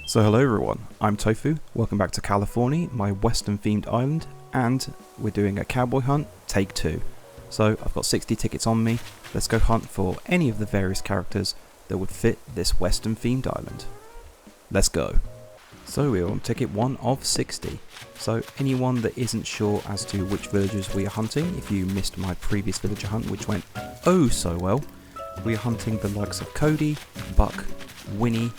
So hello everyone, I'm Tofu, welcome back to Californee, my western themed island, and we're doing a cowboy hunt, take 2. So I've got 60 tickets on me, let's go hunt for any of the various characters that would fit this western themed island. Let's go. So we're on ticket 1 of 60, so anyone that isn't sure as to which villagers we are hunting, if you missed my previous villager hunt which went oh so well, we are hunting the likes of Cody, Buck, Winnie,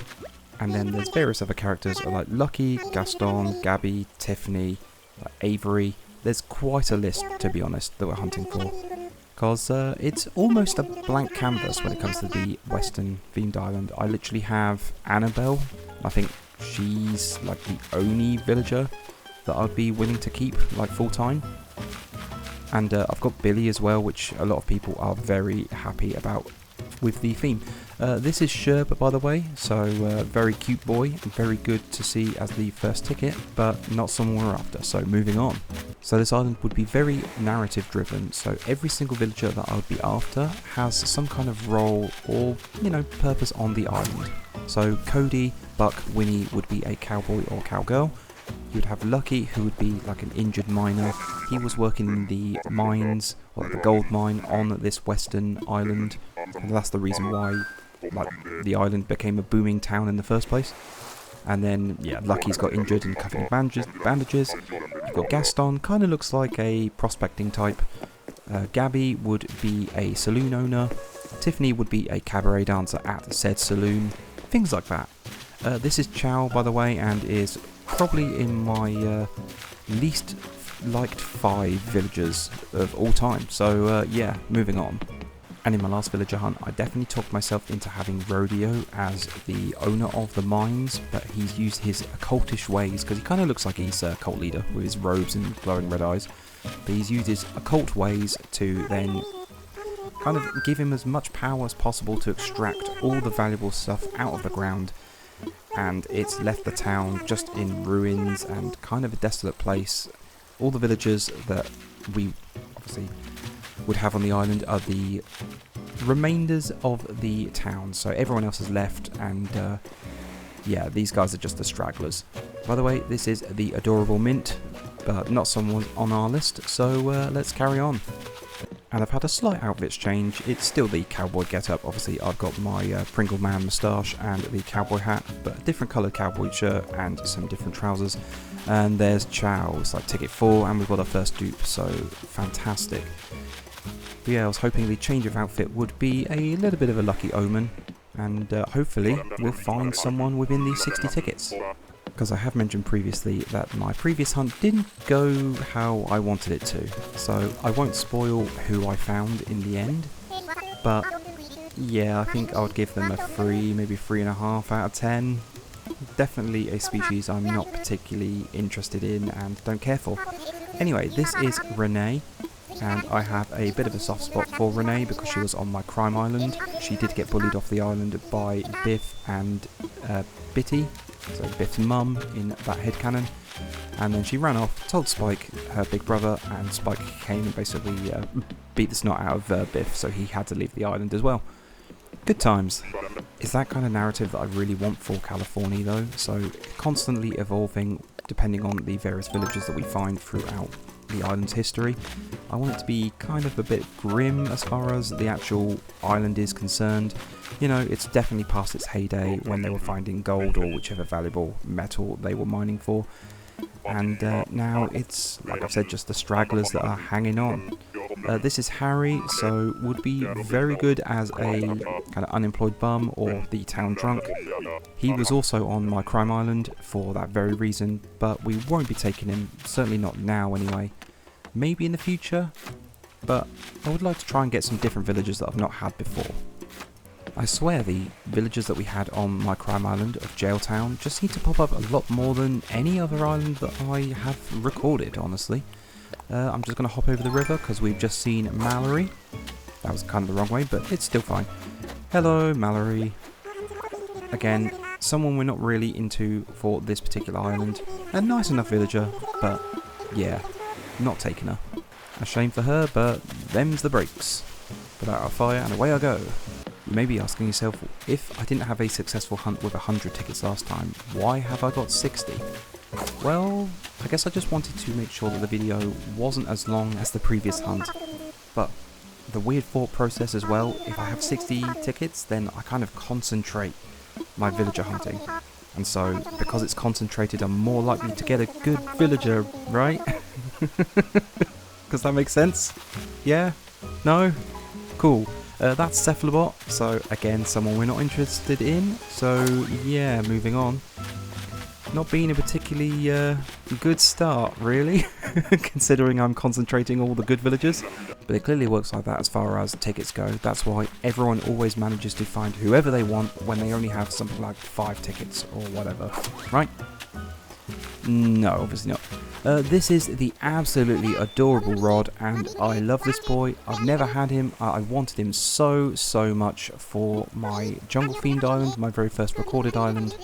and then there's various other characters like Lucky, Gaston, Gabby, Tiffany, Avery. There's quite a list, to be honest, that we're hunting for. Because it's almost a blank canvas when it comes to the western themed island. I literally have Annabelle. I think she's like the only villager that I'd be willing to keep like full time. And I've got Billy as well, which a lot of people are very happy about with the theme. This is Sherb, by the way, so very cute boy, very good to see as the first ticket, but not someone we're after, so moving on. So this island would be very narrative driven, so every single villager that I would be after has some kind of role or, purpose on the island. So Cody, Buck, Winnie would be a cowboy or cowgirl. You'd have Lucky, who would be like an injured miner. He was working in the mines, or the gold mine on this western island, and that's the reason why the island became a booming town in the first place. And then, Lucky's got injured and covered in bandages. You've got Gaston, kind of looks like a prospecting type. Gabby would be a saloon owner. Tiffany would be a cabaret dancer at said saloon. Things like that. This is Chow, by the way, and is probably in my least liked 5 villagers of all time. So, moving on. And in my last villager hunt, I definitely talked myself into having Rodeo as the owner of the mines, but he's used his occultish ways, because he kind of looks like he's a cult leader with his robes and glowing red eyes, but he's used his occult ways to then kind of give him as much power as possible to extract all the valuable stuff out of the ground, and it's left the town just in ruins and kind of a desolate place. All the villagers that we obviously would have on the island are the remainders of the town, so everyone else has left, and these guys are just the stragglers. By the way, this is the adorable Mint, but not someone on our list, so let's carry on. And I've had a slight outfit change. It's still the cowboy getup. Obviously I've got my Pringle Man moustache and the cowboy hat, but a different coloured cowboy shirt and some different trousers. And there's Chow, it's like ticket 4, and we've got our first dupe, so fantastic. But yeah, I was hoping the change of outfit would be a little bit of a lucky omen, and hopefully we'll find someone within these 60 tickets. Because I have mentioned previously that my previous hunt didn't go how I wanted it to, so I won't spoil who I found in the end, but yeah, I think I would give them a 3, maybe 3.5 out of 10. Definitely a species I'm not particularly interested in and don't care for. Anyway, this is Renee, and I have a bit of a soft spot for Renee because she was on my crime island. She did get bullied off the island by Biff and Bitty, so Biff's mum in that headcanon, and then she ran off, told Spike, her big brother, and Spike came and basically beat the snot out of Biff, so he had to leave the island as well. Good times. It's that kind of narrative that I really want for Californee though, so constantly evolving depending on the various villages that we find throughout the island's history. I want it to be kind of a bit grim as far as the actual island is concerned. It's definitely past its heyday when they were finding gold or whichever valuable metal they were mining for. And now it's, like I've said, just the stragglers that are hanging on. This is Harry, so would be very good as a kind of unemployed bum or the town drunk. He was also on my crime island for that very reason, but we won't be taking him, certainly not now anyway. Maybe in the future, but I would like to try and get some different villagers that I've not had before. I swear the villagers that we had on my crime island of Jailtown just seem to pop up a lot more than any other island that I have recorded, honestly. I'm just going to hop over the river because we've just seen Mallory. That was kind of the wrong way, but it's still fine. Hello, Mallory. Again, someone we're not really into for this particular island. A nice enough villager, but yeah, not taking her. A shame for her, but them's the breaks. Put out our fire and away I go. You may be asking yourself, if I didn't have a successful hunt with 100 tickets last time, why have I got 60? Well, I guess I just wanted to make sure that the video wasn't as long as the previous hunt, but the weird thought process as well, if I have 60 tickets, then I kind of concentrate my villager hunting. And so, because it's concentrated, I'm more likely to get a good villager, right? Does that make sense? Yeah? No? Cool. That's Cephalobot, so again, someone we're not interested in. So, yeah, moving on. Not been a particularly good start, really, considering I'm concentrating all the good villagers. But it clearly works like that as far as tickets go. That's why everyone always manages to find whoever they want when they only have something like 5 tickets or whatever, right? No, obviously not. This is the absolutely adorable Rod, and I love this boy. I've never had him. I wanted him so much for my jungle-themed island, my very first recorded island,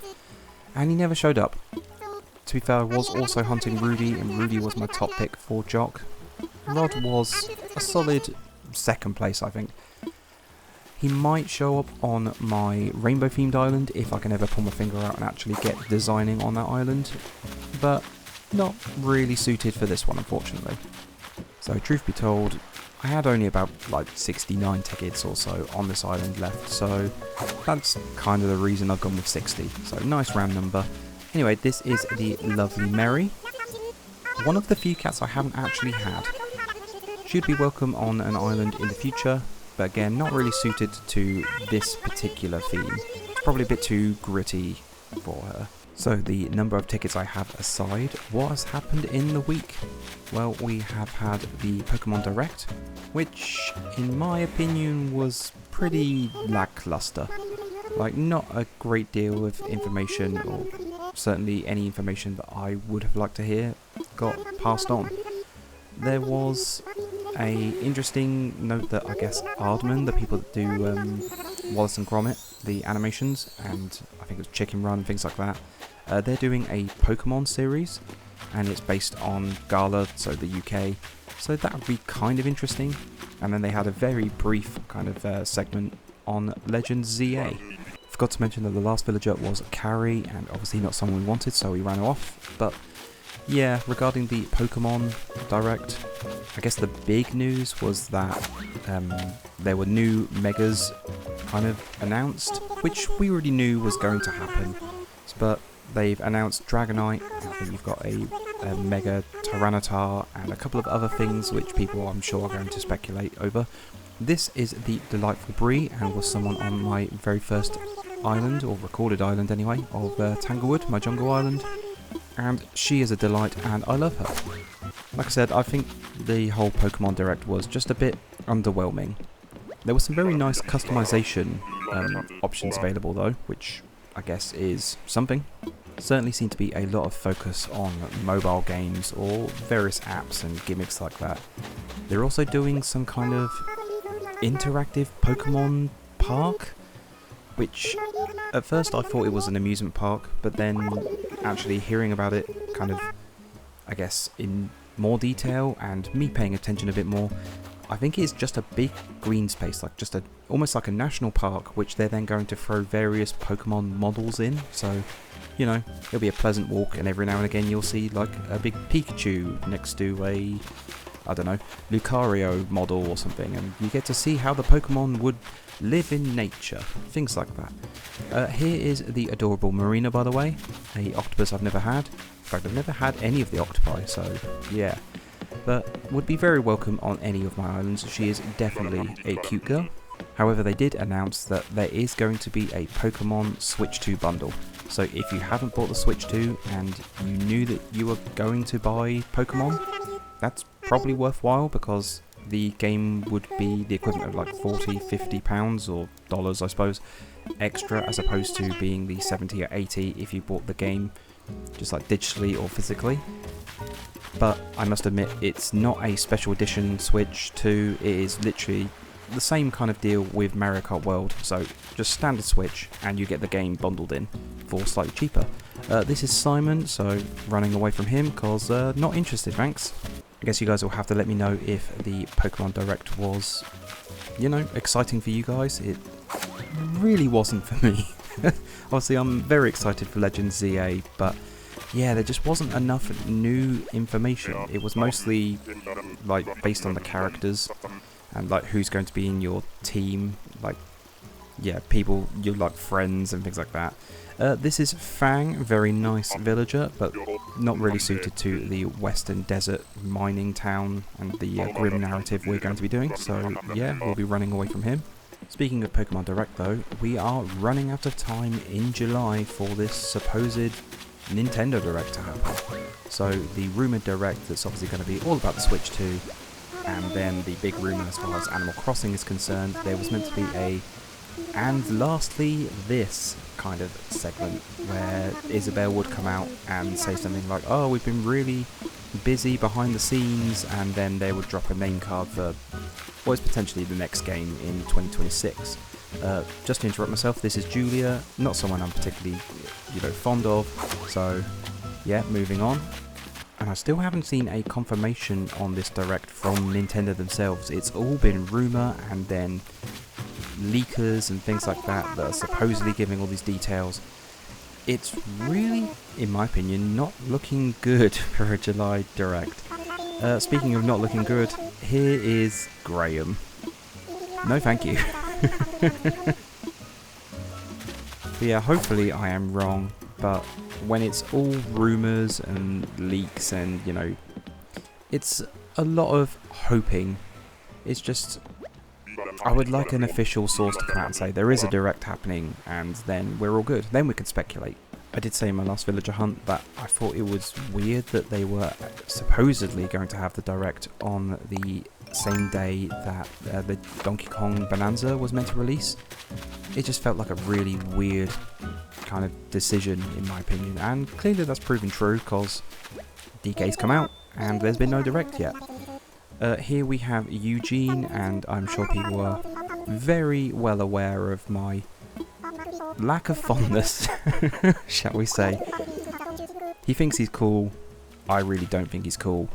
and he never showed up. To be fair, I was also hunting Rudy, and Rudy was my top pick for Jock. Rod was a solid second place, I think. He might show up on my rainbow-themed island if I can ever pull my finger out and actually get designing on that island, but not really suited for this one, unfortunately. So, truth be told, I had only about like 69 tickets or so on this island left, so that's kind of the reason I've gone with 60. So, nice round number. Anyway, this is the lovely Mary. One of the few cats I haven't actually had. Should be welcome on an island in the future, but again, not really suited to this particular theme. It's probably a bit too gritty for her. So the number of tickets I have aside, what has happened in the week? Well, we have had the Pokemon Direct, which in my opinion was pretty lackluster. Like, not a great deal of information, or certainly any information that I would have liked to hear, got passed on. There was a interesting note that I guess Aardman, the people that do Wallace and Gromit, the animations, and I think it was Chicken Run, things like that, they're doing a Pokemon series, and it's based on Gala, so the UK, so that would be kind of interesting. And then they had a very brief kind of segment on Legends ZA. Forgot to mention that the last villager was Carrie, and obviously not someone we wanted, so we ran her off. But yeah, regarding the Pokemon Direct, I guess the big news was that there were new megas kind of announced, which we already knew was going to happen. But they've announced Dragonite, I think you've got a Mega Tyranitar, and a couple of other things which people I'm sure are going to speculate over. This is the delightful Bree, and was someone on my very first island, or recorded island anyway, of Tanglewood, my jungle island. And she is a delight, and I love her. Like I said, I think the whole Pokemon Direct was just a bit underwhelming. There were some very nice customization options available though, which I guess is something. Certainly seemed to be a lot of focus on mobile games or various apps and gimmicks like that. They're also doing some kind of interactive Pokemon park, which at first I thought it was an amusement park, but then actually hearing about it kind of, I guess, in more detail and me paying attention a bit more, I think it's just a big green space, like just almost like a national park, which they're then going to throw various Pokemon models in. So, you know, it'll be a pleasant walk, and every now and again you'll see like a big Pikachu next to a, I don't know, Lucario model or something, and you get to see how the Pokemon would live in nature, things like that. Here is the adorable Marina, by the way, a octopus I've never had. In fact, I've never had any of the octopi, so yeah. But would be very welcome on any of my islands. She is definitely a cute girl. However, they did announce that there is going to be a Pokemon Switch 2 bundle. So if you haven't bought the Switch 2 and you knew that you were going to buy Pokemon, that's probably worthwhile, because the game would be the equivalent of like £40-50 or dollars, I suppose, extra, as opposed to being the 70 or 80 if you bought the game just like digitally or physically. But I must admit, it's not a special edition Switch 2, it is literally the same kind of deal with Mario Kart World, so just standard Switch and you get the game bundled in for slightly cheaper. This is Simon, so running away from him because not interested, thanks. I guess you guys will have to let me know if the Pokemon Direct was, you know, exciting for you guys. It really wasn't for me. Obviously, I'm very excited for Legend ZA, but yeah, there just wasn't enough new information. It was mostly like based on the characters and like who's going to be in your team, like yeah, people you like, friends and things like that. This is Fang, very nice villager, but not really suited to the western desert mining town and the grim narrative we're going to be doing, so yeah, we'll be running away from him. Speaking of Pokemon Direct though, we are running out of time in July for this supposed Nintendo Direct to happen. So the rumoured Direct that's obviously going to be all about the Switch 2, and then the big rumour as far as Animal Crossing is concerned, there was meant to be a and lastly this kind of segment where Isabelle would come out and say something like, oh, we've been really busy behind the scenes, and then they would drop a name card for what is potentially the next game in 2026. Just to interrupt myself, this is Julia, not someone I'm particularly fond of, so yeah, moving on. And I still haven't seen a confirmation on this Direct from Nintendo themselves. It's all been rumour and then leakers and things like that are supposedly giving all these details. It's really, in my opinion, not looking good for a July Direct. Speaking of not looking good, here is Graham. No thank you. But yeah, hopefully I am wrong, but when it's all rumours and leaks and, it's a lot of hoping. It's just, I would like an official source to come out and say there is a Direct happening, and then we're all good. Then we can speculate. I did say in my last villager hunt that I thought it was weird that they were supposedly going to have the Direct on the same day that the Donkey Kong Bonanza was meant to release. It just felt like a really weird kind of decision in my opinion, and clearly that's proven true because DK's come out and there's been no Direct yet. Here we have Eugene, and I'm sure people are very well aware of my lack of fondness, shall we say. He thinks he's cool. I really don't think he's cool.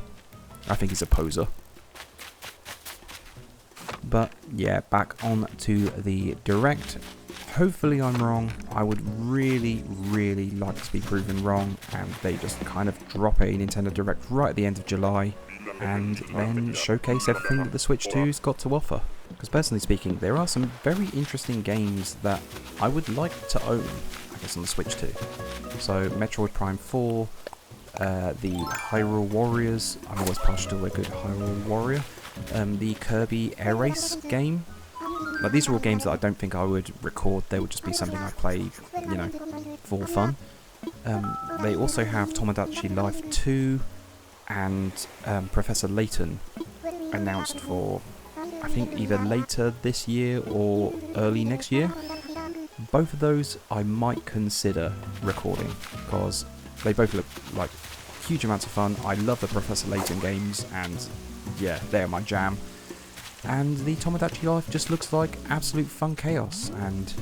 I think he's a poser. But yeah, back on to the Direct. Hopefully I'm wrong. I would really, really like to be proven wrong, and they just kind of drop a Nintendo Direct right at the end of July and then showcase everything that the Switch 2's got to offer. Because personally speaking, there are some very interesting games that I would like to own, I guess, on the Switch 2. So Metroid Prime 4, the Hyrule Warriors, I'm always partial to a good Hyrule Warrior, the Kirby Air Race game. Like, these are all games that I don't think I would record, they would just be something I play, for fun. They also have Tomodachi Life 2 and Professor Layton announced for, I think, either later this year or early next year. Both of those I might consider recording because they both look like huge amounts of fun. I love the Professor Layton games, and yeah, they're my jam. And the Tomodachi Life just looks like absolute fun chaos, and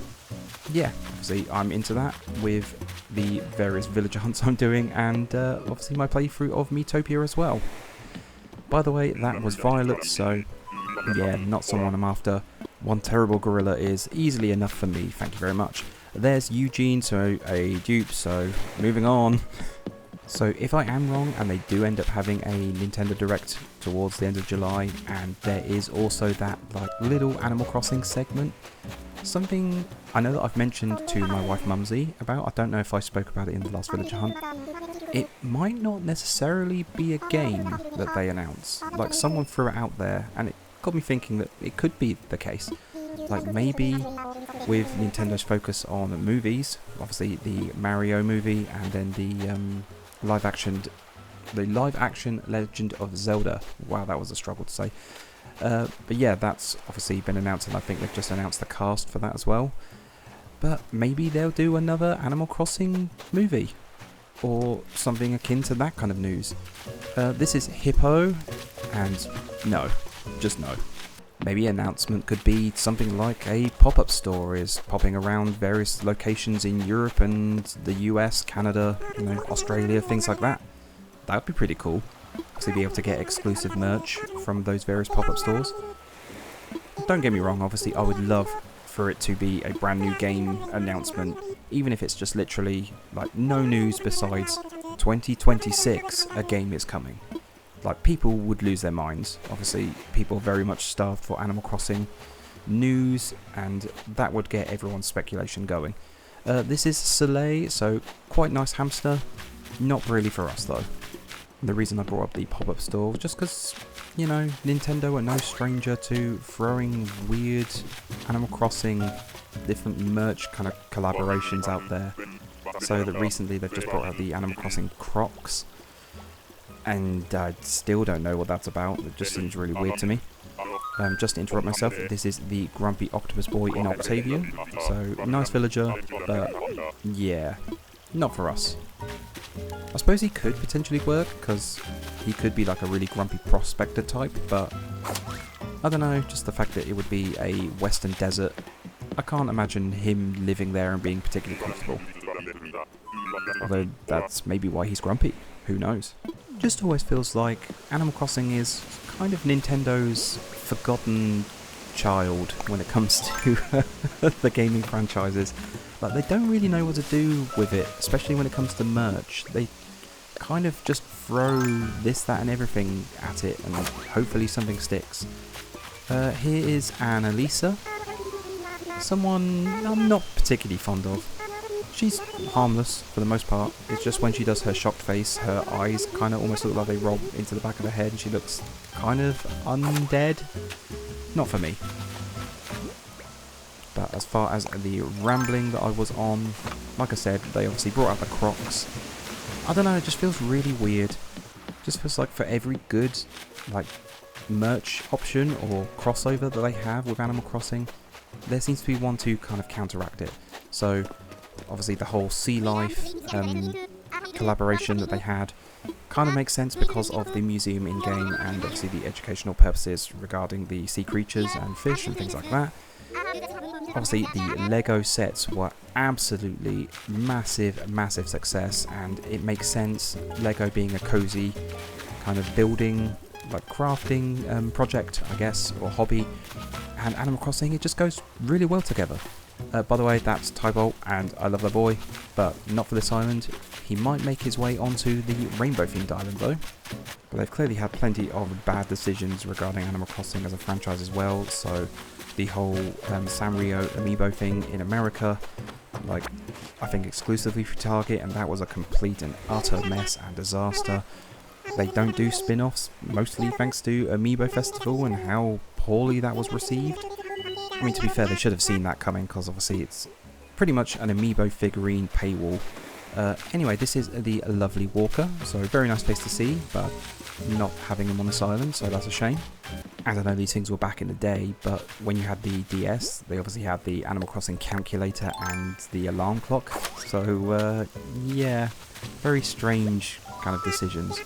yeah, obviously I'm into that with the various villager hunts I'm doing, and obviously my playthrough of Miitopia as well. By the way, that was Violet, so yeah, not someone I'm after. One terrible gorilla is easily enough for me, thank you very much. There's Eugene, so a dupe, so moving on. So if I am wrong and they do end up having a Nintendo Direct towards the end of July, and there is also that like little Animal Crossing segment, something I know that I've mentioned to my wife Mumsy about, I don't know if I spoke about it in the last villager hunt, it might not necessarily be a game that they announce. Like, someone threw it out there and it got me thinking that it could be the case. Like, maybe with Nintendo's focus on movies, obviously the Mario movie and then the live action Legend of Zelda. Wow, that was a struggle to say. But yeah, that's obviously been announced, and I think they've just announced the cast for that as well. But maybe they'll do another Animal Crossing movie or something akin to that kind of news. This is Hippo, and no, just no. Maybe an announcement could be something like a pop-up store is popping around various locations in Europe and the US, Canada, Australia, things like that. That would be pretty cool, to be able to get exclusive merch from those various pop-up stores. Don't get me wrong, obviously I would love for it to be a brand new game announcement, even if it's just literally like no news besides 2026 a game is coming. Like, people would lose their minds. Obviously, people are very much starved for Animal Crossing news, and that would get everyone's speculation going. This is Soleil, so quite nice hamster. Not really for us though. The reason I brought up the pop-up store was just because, you know, Nintendo are no stranger to throwing weird Animal Crossing different merch kind of collaborations out there. So that recently they've just brought out the Animal Crossing Crocs, and I still don't know what that's about. It just seems really weird to me. Just to interrupt myself, this is the Grumpy Octopus Boy in Octavian. So, nice villager, but yeah, not for us. I suppose he could potentially work, because he could be like a really grumpy prospector type, but I don't know, just the fact that it would be a western desert, I can't imagine him living there and being particularly comfortable. Although that's maybe why he's grumpy, who knows. Just always feels like Animal Crossing is kind of Nintendo's forgotten child when it comes to the gaming franchises. Like, they don't really know what to do with it, especially when it comes to merch. They kind of just throw this, that and everything at it, and hopefully something sticks. Here is Annalisa, someone I'm not particularly fond of. She's harmless for the most part. It's just when she does her shocked face, her eyes kind of almost look like they roll into the back of her head, and she looks kind of undead. Not for me. But as far as the rambling that I was on, like I said, they obviously brought out the Crocs. I don't know, it just feels really weird. Just feels like for every good like merch option or crossover that they have with Animal Crossing, there seems to be one to kind of counteract it. So obviously the whole Sea Life collaboration that they had kind of makes sense because of the museum in-game and obviously the educational purposes regarding the sea creatures and fish and things like that. Obviously the Lego sets were absolutely massive success, and it makes sense, Lego being a cozy kind of building, like crafting project I guess, or hobby, and Animal Crossing, it just goes really well together. By the way, that's Tybolt, and I love that boy, but not for this island. He might make his way onto the rainbow themed island though. But they've clearly had plenty of bad decisions regarding Animal Crossing as a franchise as well, so the whole Sanrio amiibo thing in America, like I think exclusively for Target, and that was a complete and utter mess and disaster. They don't do spin-offs, mostly thanks to Amiibo Festival and how poorly that was received. I mean, to be fair, they should have seen that coming, because obviously it's pretty much an Amiibo figurine paywall. Anyway, this is the lovely Walker, so very nice place to see, but not having him on this island, so that's a shame. And I know these things were back in the day, but when you had the DS, they obviously had the Animal Crossing calculator and the alarm clock, so yeah, very strange kind of decisions.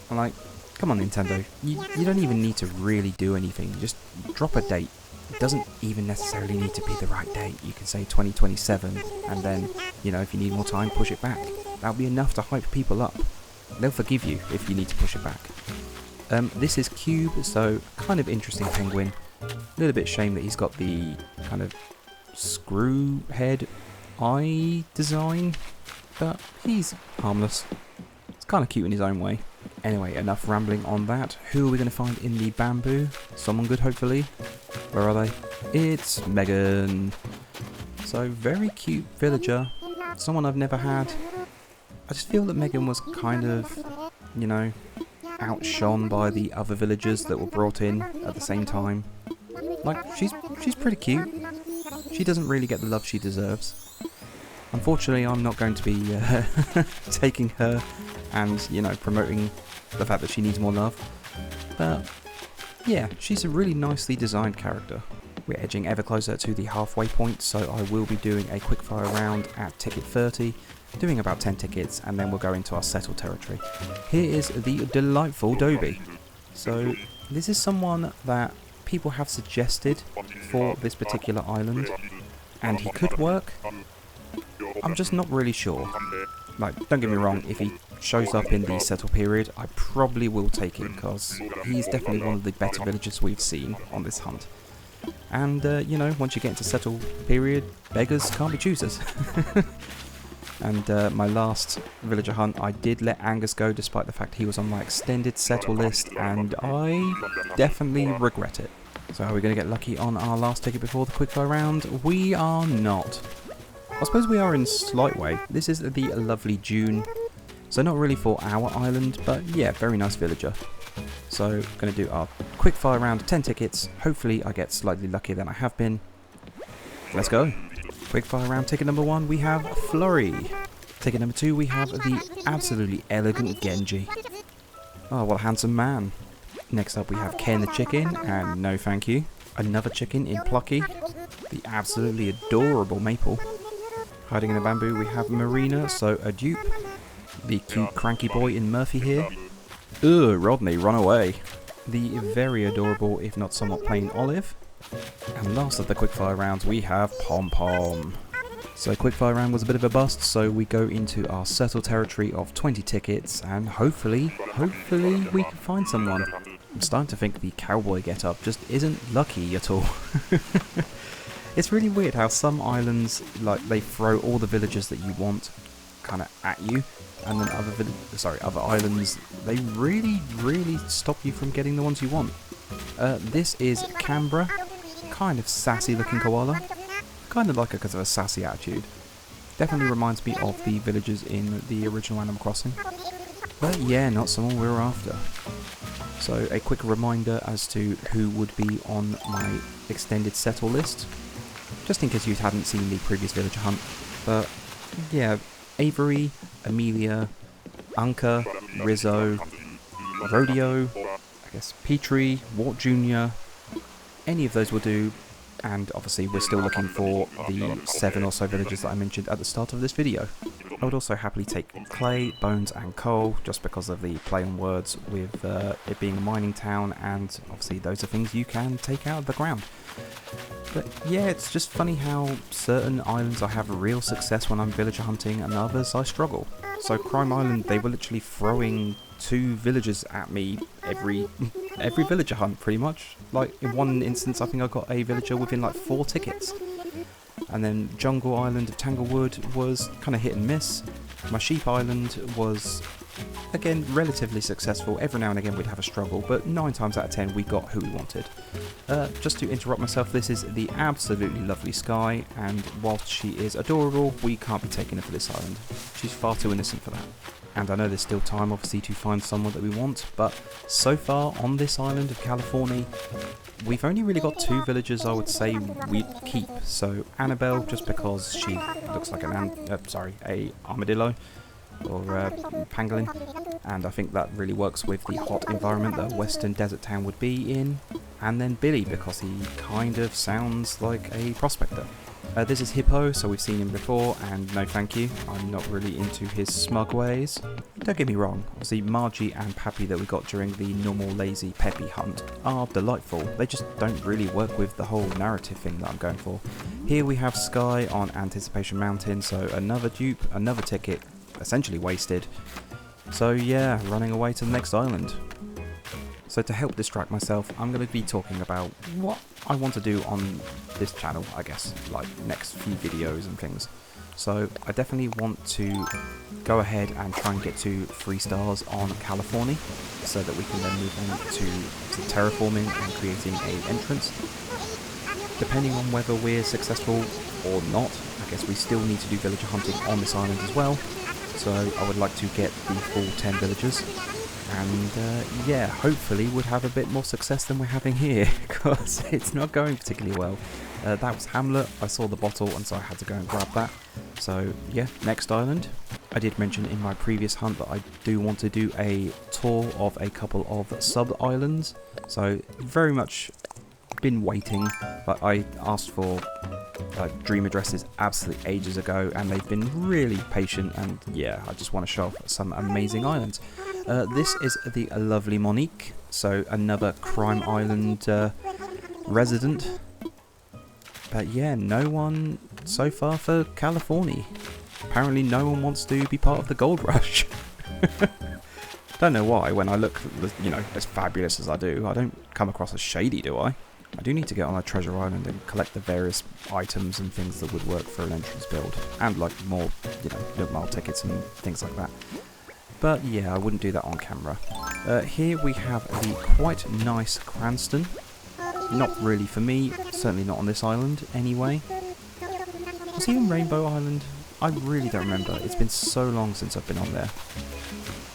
I'm like, come on Nintendo, you don't even need to really do anything, just drop a date. It doesn't even necessarily need to be the right date. You can say 2027, and then, you know, if you need more time, push it back. That'll be enough to hype people up. They'll forgive you if you need to push it back. This is Cube, so kind of interesting penguin. A little bit shame that he's got the kind of screw head eye design, but he's harmless. It's kind of cute in his own way. Anyway, enough rambling on that. Who are we going to find in the bamboo? Someone good, hopefully. Where are they? It's Megan. So, very cute villager. Someone I've never had. I just feel that Megan was kind of, you know, outshone by the other villagers that were brought in at the same time. Like, she's pretty cute. She doesn't really get the love she deserves. Unfortunately, I'm not going to be taking her and, you know, promoting the fact that she needs more love. But yeah, she's a really nicely designed character. We're edging ever closer to the halfway point, so I will be doing a quickfire round at ticket 30, doing about 10 tickets, and then we'll go into our settled territory. Here is the delightful Dobie. So this is someone that people have suggested for this particular island, and he could work. I'm just not really sure. Like, don't get me wrong, if he shows up in the settle period, I probably will take him, because he's definitely one of the better villagers we've seen on this hunt. And, you know, once you get into settle period, beggars can't be choosers. And my last villager hunt, I did let Angus go despite the fact he was on my extended settle list, and I definitely regret it. So are we going to get lucky on our last ticket before the quickfire round? We are not. I suppose we are in slight way. This is the lovely June, so not really for our island, but yeah, very nice villager. So going to do our quickfire round of 10 tickets. Hopefully I get slightly luckier than I have been. Let's go. Quickfire round ticket number 1, we have Flurry. Ticket number 2, we have the absolutely elegant Genji. Oh, what a handsome man. Next up we have Ken the chicken, and no thank you. Another chicken in Plucky. The absolutely adorable Maple. Hiding in the bamboo we have Marina, so a dupe. The cute cranky boy in Murphy here. Ugh, Rodney, run away. The very adorable, if not somewhat plain, Olive. And last of the quickfire rounds we have Pom Pom. So quickfire round was a bit of a bust, so we go into our settle territory of 20 tickets, and hopefully we can find someone. I'm starting to think the cowboy get-up just isn't lucky at all. It's really weird how some islands, like, they throw all the villagers that you want kind of at you, and then other islands, they really stop you from getting the ones you want. This is Canberra, kind of sassy looking koala, kind of like her because of a sassy attitude. Definitely reminds me of the villagers in the original Animal Crossing, but yeah, not someone we were after. So a quick reminder as to who would be on my extended settle list, just in case you hadn't seen the previous villager hunt. But yeah, Avery, Amelia, Anka, Rizzo, Rodeo, I guess Petrie, Wart Jr., any of those will do, and obviously we're still looking for the 7 or so villagers that I mentioned at the start of this video. I would also happily take clay, bones and coal, just because of the play on words with it being a mining town, and obviously those are things you can take out of the ground. But yeah, it's just funny how certain islands I have real success when I'm villager hunting and others I struggle. So Crime Island, they were literally throwing 2 villagers at me every villager hunt pretty much. Like in one instance I think I got a villager within like 4 tickets. And then Jungle Island of Tanglewood was kind of hit and miss. My Sheep Island was, again, relatively successful. Every now and again we'd have a struggle, but 9 times out of 10 we got who we wanted. Just to interrupt myself, this is the absolutely lovely Sky, and whilst she is adorable, we can't be taking her for this island. She's far too innocent for that. And I know there's still time, obviously, to find someone that we want, but so far on this island of Californee, we've only really got 2 villagers I would say we'd keep. So Annabelle, just because she looks like a armadillo, or pangolin, and I think that really works with the hot environment that a western desert town would be in. And then Billy, because he kind of sounds like a prospector. This is Hippo, so we've seen him before, and no thank you, I'm not really into his smug ways. Don't get me wrong, obviously Margie and Pappy that we got during the normal lazy peppy hunt are delightful, they just don't really work with the whole narrative thing that I'm going for. Here we have Sky on Anticipation Mountain, so another dupe, another ticket, essentially wasted. So yeah, running away to the next island. So to help distract myself, I'm going to be talking about what I want to do on this channel, I guess, like next few videos and things. So I definitely want to go ahead and try and get to 3 stars on Californee, so that we can then move on to terraforming and creating an entrance. Depending on whether we're successful or not, I guess we still need to do villager hunting on this island as well. So I would like to get the full 10 villagers. And yeah, hopefully we'd have a bit more success than we're having here, because it's not going particularly well. That was Hamlet, I saw the bottle and so I had to go and grab that. So yeah, next island. I did mention in my previous hunt that I do want to do a tour of a couple of sub-islands. So very much been waiting, but I asked for dream addresses absolutely ages ago, and they've been really patient, and yeah, I just want to show off some amazing islands. This is the lovely Monique, so another Crime Island resident. But yeah, no one so far for Californee. Apparently no one wants to be part of the gold rush. Don't know why, when I look, you know, as fabulous as I do, I don't come across as shady, do I? I do need to get on a treasure island and collect the various items and things that would work for an entrance build, and like more, nook mile tickets and things like that. But yeah, I wouldn't do that on camera. Here we have the quite nice Cranston. Not really for me, certainly not on this island anyway. Was he in Rainbow Island? I really don't remember. It's been so long since I've been on there.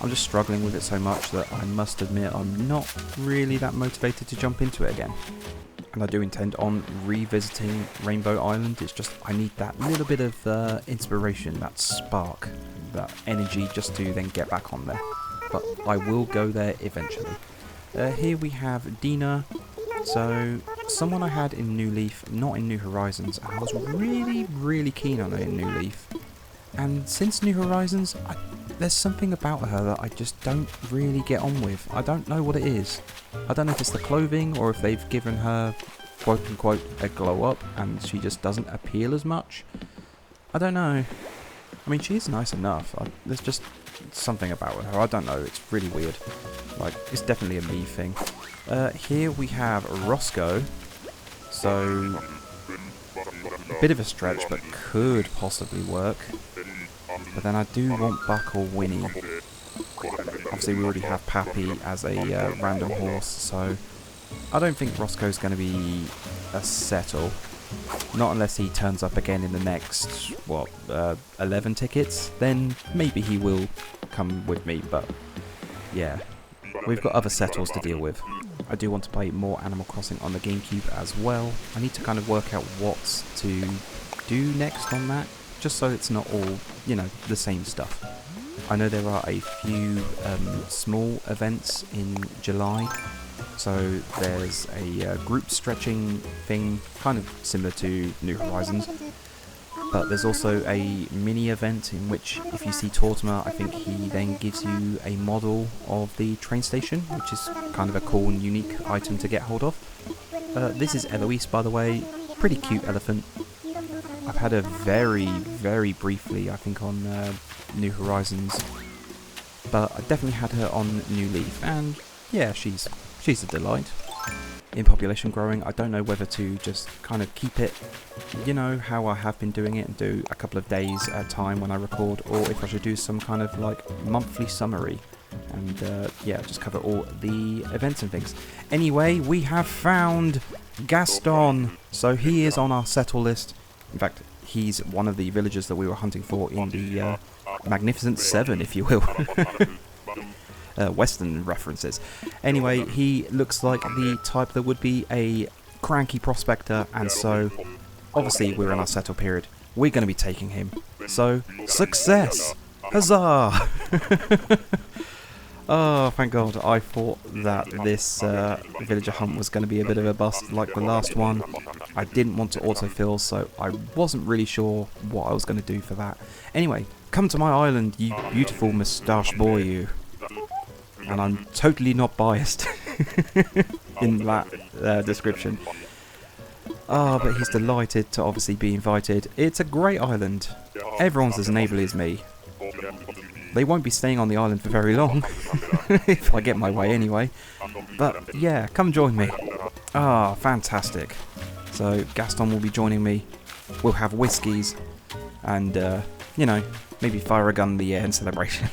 I'm just struggling with it so much that I must admit I'm not really that motivated to jump into it again. And I do intend on revisiting Rainbow Island. It's just I need that little bit of inspiration, that spark, that energy just to then get back on there. But I will go there eventually. Here we have Dina. So, someone I had in New Leaf, not in New Horizons, and I was really keen on her in New Leaf. And since New Horizons, there's something about her that I just don't really get on with. I don't know what it is. I don't know if it's the clothing, or if they've given her, quote unquote, a glow up, and she just doesn't appeal as much. I don't know. I mean, she's nice enough. There's just something about her. I don't know. It's really weird. Like, it's definitely a me thing. Here we have Roscoe. So, a bit of a stretch, but could possibly work. But then I do want Buck or Winnie. Obviously, we already have Pappy as a random horse, so I don't think Roscoe's going to be a settle. Not unless he turns up again in the next, 11 tickets. Then maybe he will come with me, but yeah. We've got other settles to deal with. I do want to play more Animal Crossing on the GameCube as well. I need to kind of work out what to do next on that, just so it's not all, the same stuff. I know there are a few small events in July. So there's a group stretching thing, kind of similar to New Horizons. But there's also a mini event in which, if you see Tortimer, I think he then gives you a model of the train station, which is kind of a cool and unique item to get hold of. This is Eloise, by the way. Pretty cute elephant. I've had her very briefly, I think, on New Horizons. But I definitely had her on New Leaf, and yeah, she's a delight. In population growing, I don't know whether to just kind of keep it, how I have been doing it, and do a couple of days at a time when I record, or if I should do some kind of like monthly summary and just cover all the events and things. Anyway, we have found Gaston, so he is on our settle list. In fact, he's one of the villagers that we were hunting for in the Magnificent Seven, if you will. Western references. Anyway, he looks like the type that would be a cranky prospector, and so obviously we're in our settle period. We're going to be taking him. So, success! Huzzah! Oh, thank God. I thought that this villager hunt was going to be a bit of a bust like the last one. I didn't want to autofill, so I wasn't really sure what I was going to do for that. Anyway, come to my island, you beautiful moustache boy, you. And I'm totally not biased in that description. But he's delighted to obviously be invited. It's a great island. Everyone's as neighbourly as me. They won't be staying on the island for very long, if I get my way anyway. But yeah, come join me. Fantastic. So Gaston will be joining me. We'll have whiskies and, maybe fire a gun in the air in celebration.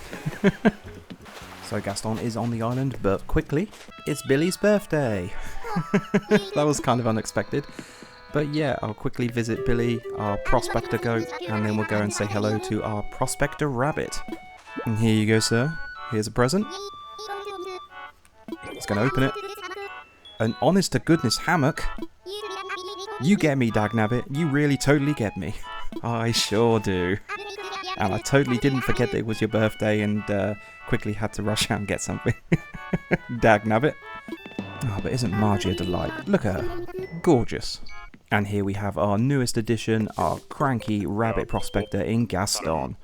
So Gaston is on the island, but quickly, it's Billy's birthday. That was kind of unexpected. But yeah, I'll quickly visit Billy, our prospector goat, and then we'll go and say hello to our prospector rabbit. And here you go, sir. Here's a present. It's going to open it. An honest-to-goodness hammock. You get me, dagnabbit. You really totally get me. I sure do. And I totally didn't forget that it was your birthday and quickly had to rush out and get something. Dagnabbit. Oh, but isn't Margie a delight? Look at her. Gorgeous. And here we have our newest addition, our cranky rabbit prospector in Gaston.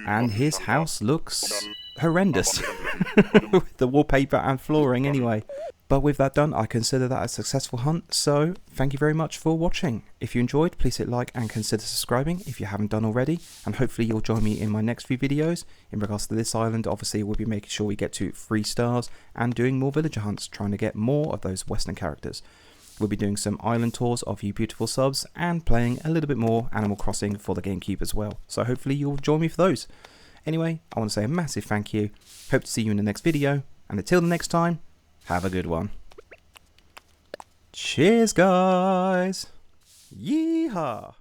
And his house looks horrendous. With the wallpaper and flooring anyway. But with that done, I consider that a successful hunt, so thank you very much for watching. If you enjoyed, please hit like and consider subscribing if you haven't done already, and hopefully you'll join me in my next few videos. In regards to this island, obviously we'll be making sure we get to 3 stars, and doing more villager hunts, trying to get more of those Western characters. we'll be doing some island tours of you beautiful subs and playing a little bit more Animal Crossing for the GameCube as well. So hopefully you'll join me for those. Anyway, I want to say a massive thank you. Hope to see you in the next video. And until the next time, have a good one. Cheers, guys. Yeehaw.